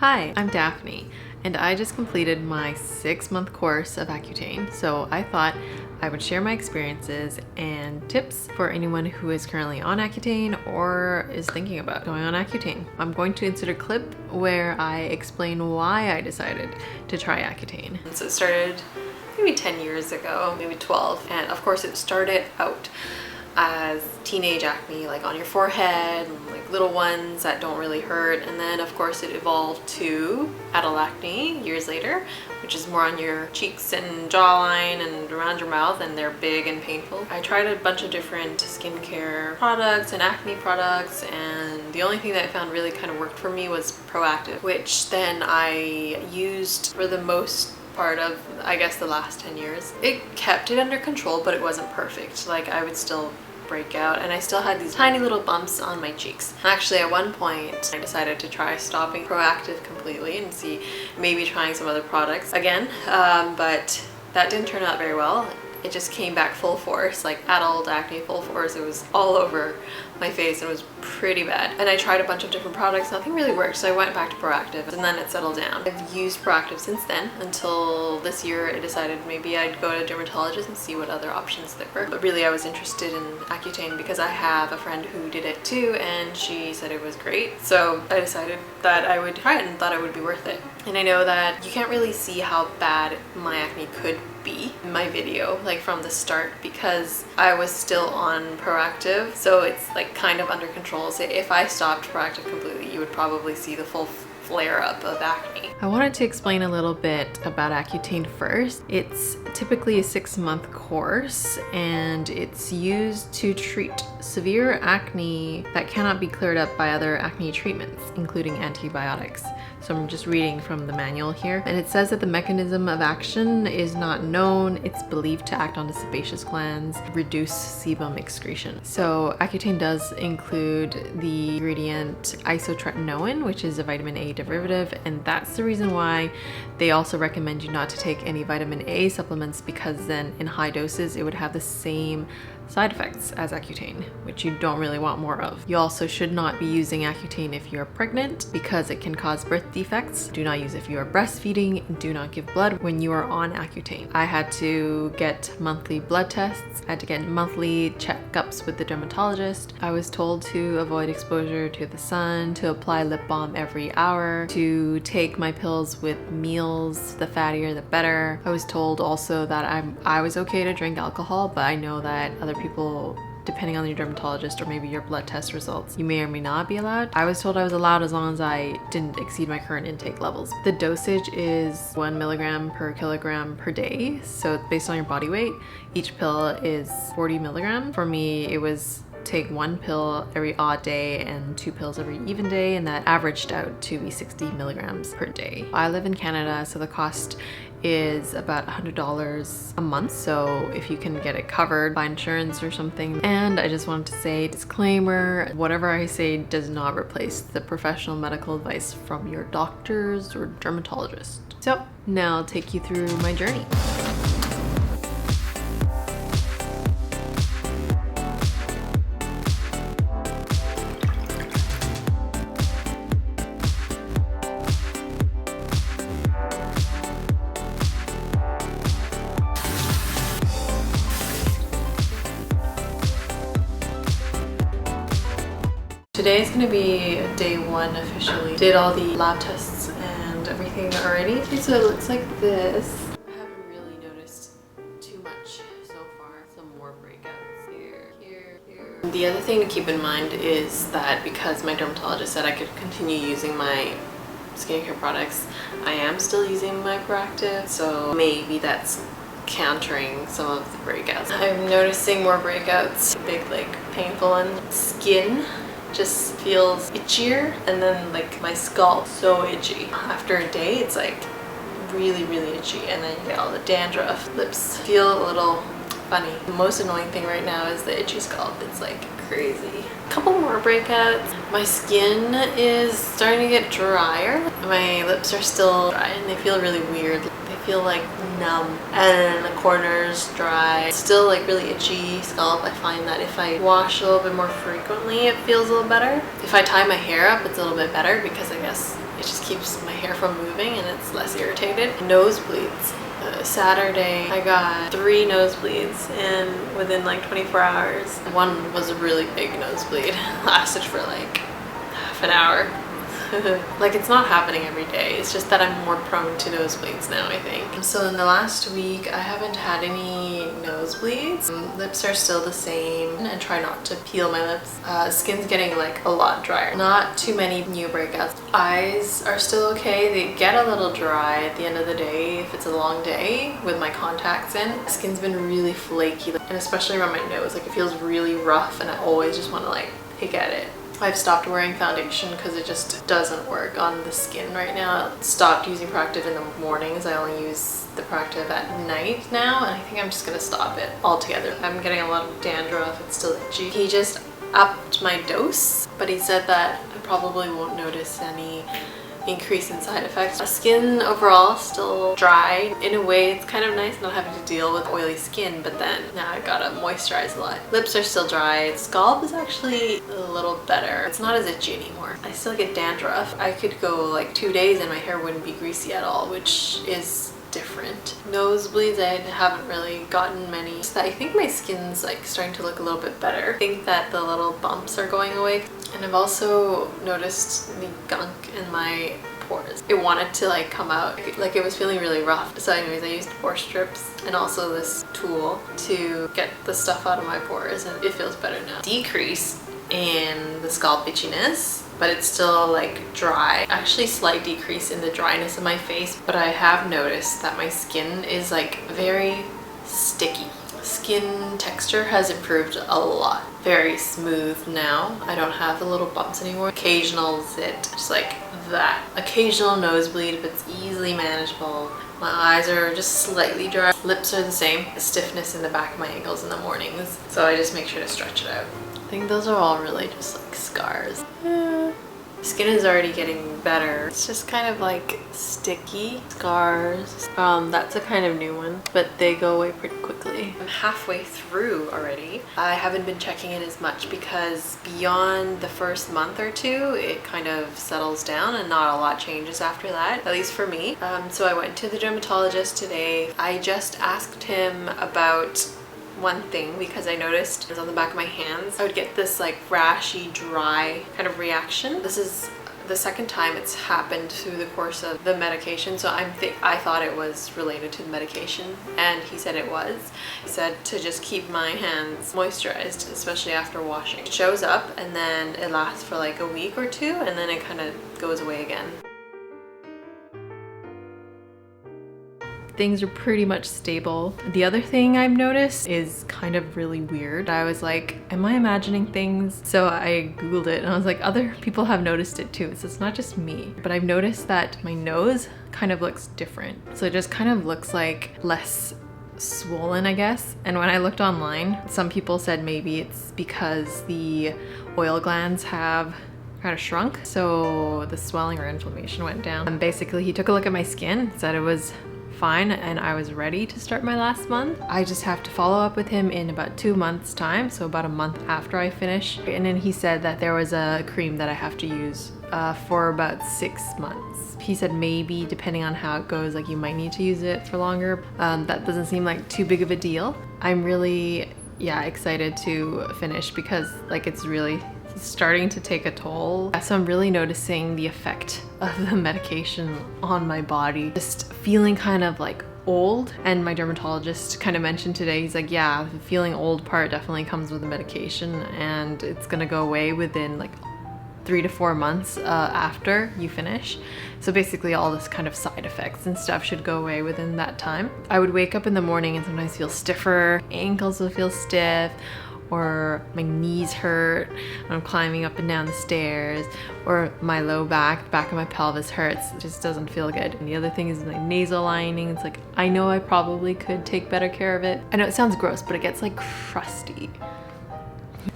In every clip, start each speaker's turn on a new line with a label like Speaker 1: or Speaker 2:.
Speaker 1: Hi, I'm Daphne, and I just completed my 6-month course of Accutane, so I thought I would share my experiences and tips for anyone who is currently on Accutane or is thinking about going on Accutane. I'm going to insert a clip where I explain why I decided to try Accutane. So it started maybe 10 years ago, maybe 12, and of course it started out as teenage acne, like on your forehead, and like little ones that don't really hurt, and then of course it evolved to adult acne years later, which is more on your cheeks and jawline and around your mouth, and they're big and painful. I tried a bunch of different skincare products and acne products, and the only thing that I found really kind of worked for me was Proactive, which then I used for the most part of, I guess, the last 10 years. It kept it under control, but it wasn't perfect. Like, I would still break out, and I still had these tiny little bumps on my cheeks. Actually, at one point I decided to try stopping Proactive completely and see maybe trying some other products again, but that didn't turn out very well. It just came back full force, like adult acne full force. It was all over my face and it was pretty bad. And I tried a bunch of different products, nothing really worked, so I went back to Proactive, and then it settled down. I've used Proactive since then until this year I decided maybe I'd go to a dermatologist and see what other options there were. But really I was interested in Accutane because I have a friend who did it too, and she said it was great. So I decided that I would try it and thought it would be worth it. And I know that you can't really see how bad my acne could be in my video, like from the start, because I was still on Proactive, so it's like kind of under control. So if I stopped Proactive completely, you would probably see the full flare up of acne. I wanted to explain a little bit about Accutane first. It's typically a 6-month course, and it's used to treat severe acne that cannot be cleared up by other acne treatments, including antibiotics. So I'm just reading from the manual here, and it says that the mechanism of action is not known. It's believed to act on the sebaceous glands, reduce sebum excretion. So Accutane does include the ingredient isotretinoin, which is a vitamin A derivative, and that's the reason why they also recommend you not to take any vitamin A supplements, because then in high doses it would have the same side effects as Accutane, which you don't really want more of. You also should not be using Accutane if you're pregnant, because it can cause birth defects. Do not use it if you are breastfeeding. Do not give blood when you are on Accutane. I had to get monthly blood tests. I had to get monthly checkups with the dermatologist. I was told to avoid exposure to the sun, to apply lip balm every hour, to take my pills with meals. The fattier the better. I was told also that I was okay to drink alcohol, but I know that other people, depending on your dermatologist or maybe your blood test results, you may or may not be allowed. I was told I was allowed as long as I didn't exceed my current intake levels. The dosage is 1 milligram per kilogram per day, so it's based on your body weight. Each pill is 40 milligrams. For me, it was take 1 pill every odd day and 2 pills every even day, and that averaged out to be 60 milligrams per day. I live in Canada, so the cost is about $100 a month, so if you can get it covered by insurance or something. And I just wanted to say, disclaimer, whatever I say does not replace the professional medical advice from your doctors or dermatologist. So now I'll take you through my journey. Today is going to be day 1 officially. Did all the lab tests and everything already. Okay, so it looks like this. I haven't really noticed too much so far. Some more breakouts here. The other thing to keep in mind is that because my dermatologist said I could continue using my skincare products, I am still using my Proactive, so maybe that's countering some of the breakouts. I'm noticing more breakouts, big, like painful on skin. Just feels itchier, and then like my scalp so itchy. After a day it's like really itchy, and then you get all the dandruff. Lips feel a little funny. The most annoying thing right now is the itchy scalp. It's like crazy. A couple more breakouts. My skin is starting to get drier. My lips are still dry and they feel really weird. They feel like numb, and the corners dry. Still like really itchy scalp. I find that if I wash a little bit more frequently, it feels a little better. If I tie my hair up, it's a little bit better because I guess it just keeps my hair from moving and it's less irritated. Nosebleeds. Saturday I got 3 nosebleeds and within like 24 hours. One was a really big nosebleed. Lasted for like half an hour. Like, it's not happening every day. It's just that I'm more prone to nosebleeds now, I think. So in the last week, I haven't had any nosebleeds. Lips are still the same, and try not to peel my lips. Skin's getting like a lot drier. Not too many new breakouts. Eyes are still okay. They get a little dry at the end of the day if it's a long day with my contacts in. Skin's been really flaky, and especially around my nose. Like, it feels really rough, and I always just want to like pick at it. I've stopped wearing foundation because it just doesn't work on the skin right now. Stopped using Proactive in the mornings. I only use the Proactive at night now, and I think I'm just gonna stop it altogether. I'm getting a lot of dandruff. It's still itchy. He just upped my dose, but he said that I probably won't notice any increase in side effects. Skin overall still dry. In a way, it's kind of nice not having to deal with oily skin, but then now I gotta moisturize a lot. Lips are still dry. Scalp is actually a little better. It's not as itchy anymore. I still get dandruff. I could go like 2 days and my hair wouldn't be greasy at all, which is different. Nosebleeds, I haven't really gotten many. I think my skin's like starting to look a little bit better. I think that the little bumps are going away. And I've also noticed the gunk in my pores. It wanted to like come out, like it was feeling really rough. So anyways, I used pore strips and also this tool to get the stuff out of my pores, and it feels better now. Decrease in the scalp itchiness, but it's still like dry. Actually, slight decrease in the dryness of my face, but I have noticed that my skin is like very sticky. Skin texture has improved a lot. Very smooth now. I don't have the little bumps anymore. Occasional zit, just like that. Occasional nosebleed, but it's easily manageable. My eyes are just slightly dry. Lips are the same. The stiffness in the back of my ankles in the mornings, so I just make sure to stretch it out. I think those are all really just like scars. Skin is already getting better. It's just kind of like sticky scars. That's a kind of new one, but they go away pretty quickly. I'm halfway through already. I haven't been checking it as much because beyond the first month or two, it kind of settles down and not a lot changes after that, at least for me. So I went to the dermatologist today. I just asked him about one thing because I noticed it was on the back of my hands. I would get this like rashy, dry kind of reaction. This is the second time it's happened through the course of the medication, so I thought it was related to the medication, and he said it was. He said to just keep my hands moisturized, especially after washing. It shows up and then it lasts for like a week or two, and then it kind of goes away again. Things are pretty much stable. The other thing I've noticed is kind of really weird. I was like, am I imagining things? So I Googled it and I was like, other people have noticed it too. So it's not just me, but I've noticed that my nose kind of looks different. So it just kind of looks like less swollen, I guess. And when I looked online, some people said maybe it's because the oil glands have kind of shrunk, so the swelling or inflammation went down. And basically he took a look at my skin, said it was fine, and I was ready to start my last month. I just have to follow up with him in about 2 months time, so about a month after I finish. And then he said that there was a cream that I have to use for about 6 months. He said maybe depending on how it goes, like you might need to use it for longer. That doesn't seem like too big of a deal. I'm really excited to finish because like it's really starting to take a toll. So I'm really noticing the effect of the medication on my body. Just feeling kind of like old, and my dermatologist kind of mentioned today, he's like, yeah, the feeling old part definitely comes with the medication, and it's gonna go away within like 3 to 4 months after you finish. So basically all this kind of side effects and stuff should go away within that time. I would wake up in the morning and sometimes feel stiffer, ankles will feel stiff, or my knees hurt when I'm climbing up and down the stairs, or my low back of my pelvis hurts. It just doesn't feel good. And the other thing is my nasal lining. It's like, I know I probably could take better care of it. I know it sounds gross, but it gets like crusty.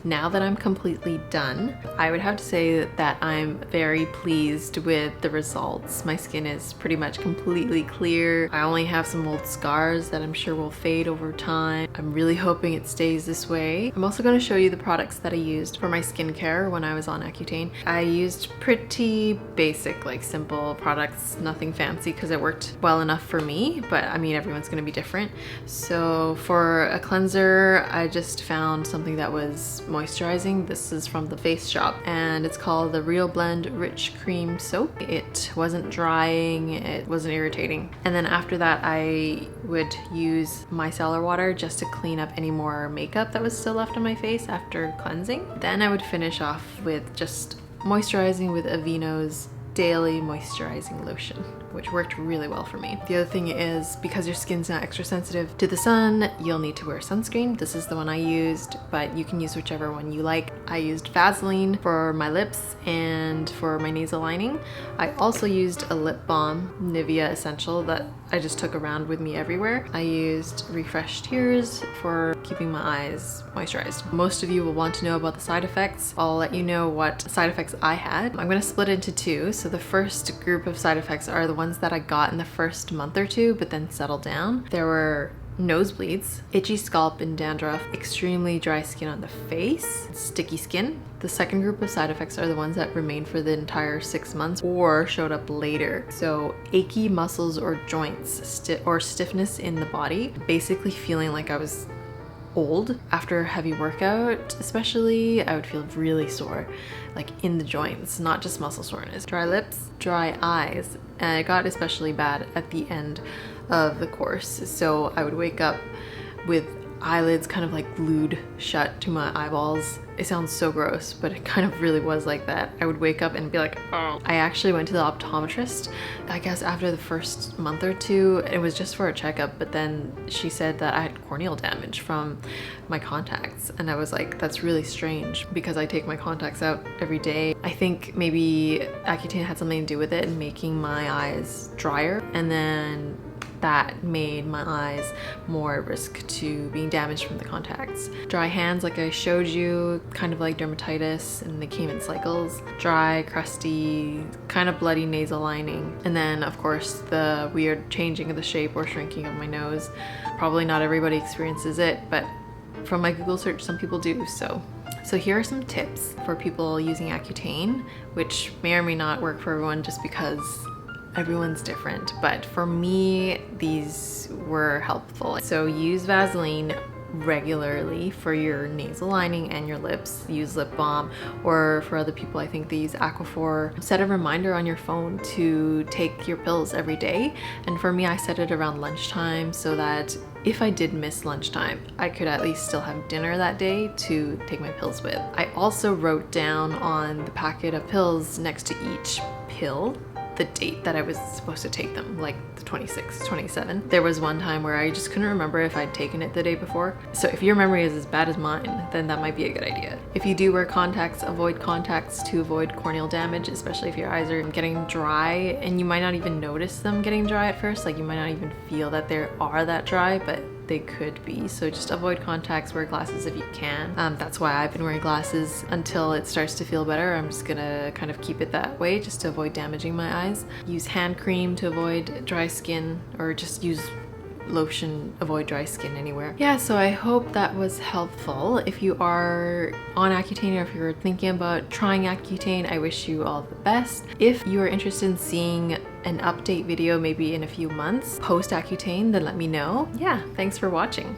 Speaker 1: Now that I'm completely done, I would have to say that I'm very pleased with the results. My skin is pretty much completely clear. I only have some old scars that I'm sure will fade over time. I'm really hoping it stays this way. I'm also going to show you the products that I used for my skincare when I was on Accutane. I used pretty basic, like simple products, nothing fancy, because it worked well enough for me, but I mean everyone's going to be different. So for a cleanser, I just found something that was moisturizing. This is from the Face Shop and it's called the Real Blend Rich Cream Soap. It wasn't drying, it wasn't irritating. And then after that I would use micellar water just to clean up any more makeup that was still left on my face after cleansing. Then I would finish off with just moisturizing with Aveeno's Daily Moisturizing Lotion, which worked really well for me. The other thing is, because your skin's not extra sensitive to the sun, you'll need to wear sunscreen. This is the one I used, but you can use whichever one you like. I used Vaseline for my lips and for my nasal lining. I also used a lip balm, Nivea Essential, that I just took around with me everywhere. I used Refresh Tears for keeping my eyes moisturized. Most of you will want to know about the side effects. I'll let you know what side effects I had. I'm gonna split into two. So the first group of side effects are the ones that I got in the first month or two, but then settled down. There were nosebleeds, itchy scalp and dandruff, extremely dry skin on the face, sticky skin. The second group of side effects are the ones that remained for the entire 6 months or showed up later. So achy muscles or joints, or stiffness in the body, basically feeling like I was old after a heavy workout. Especially, I would feel really sore, like in the joints, not just muscle soreness. Dry lips, dry eyes, and it got especially bad at the end of the course. So I would wake up with eyelids kind of like glued shut to my eyeballs. It sounds so gross, but it kind of really was like that. I would wake up and be like, oh. I actually went to the optometrist, I guess after the first month or two. It was just for a checkup, but then she said that I had corneal damage from my contacts. And I was like, that's really strange because I take my contacts out every day. I think maybe Accutane had something to do with it in making my eyes drier. And then that made my eyes more at risk to being damaged from the contacts. Dry hands, like I showed you, kind of like dermatitis, and they came in cycles. Dry, crusty, kind of bloody nasal lining. And then of course the weird changing of the shape or shrinking of my nose. Probably not everybody experiences it, but from my Google search, some people do. So here are some tips for people using Accutane, which may or may not work for everyone just because everyone's different, but for me these were helpful. So use Vaseline regularly for your nasal lining and your lips. Use lip balm, or for other people I think they use Aquaphor. Set a reminder on your phone to take your pills every day, and for me I set it around lunchtime so that if I did miss lunchtime, I could at least still have dinner that day to take my pills with. I also wrote down on the packet of pills next to each pill the date that I was supposed to take them, like the 26th, 27th. There was one time where I just couldn't remember if I'd taken it the day before. So if your memory is as bad as mine, then that might be a good idea. If you do wear contacts, avoid contacts to avoid corneal damage, especially if your eyes are getting dry, and you might not even notice them getting dry at first. Like you might not even feel that they are that dry, but they could be. So just avoid contacts, wear glasses if you can. That's why I've been wearing glasses until it starts to feel better. I'm just gonna kind of keep it that way just to avoid damaging my eyes. Use hand cream to avoid dry skin, or just use lotion, avoid dry skin anywhere. Yeah, so I hope that was helpful. If you are on Accutane or if you're thinking about trying Accutane, I wish you all the best. If you are interested in seeing an update video maybe in a few months post Accutane, then let me know. Yeah, thanks for watching.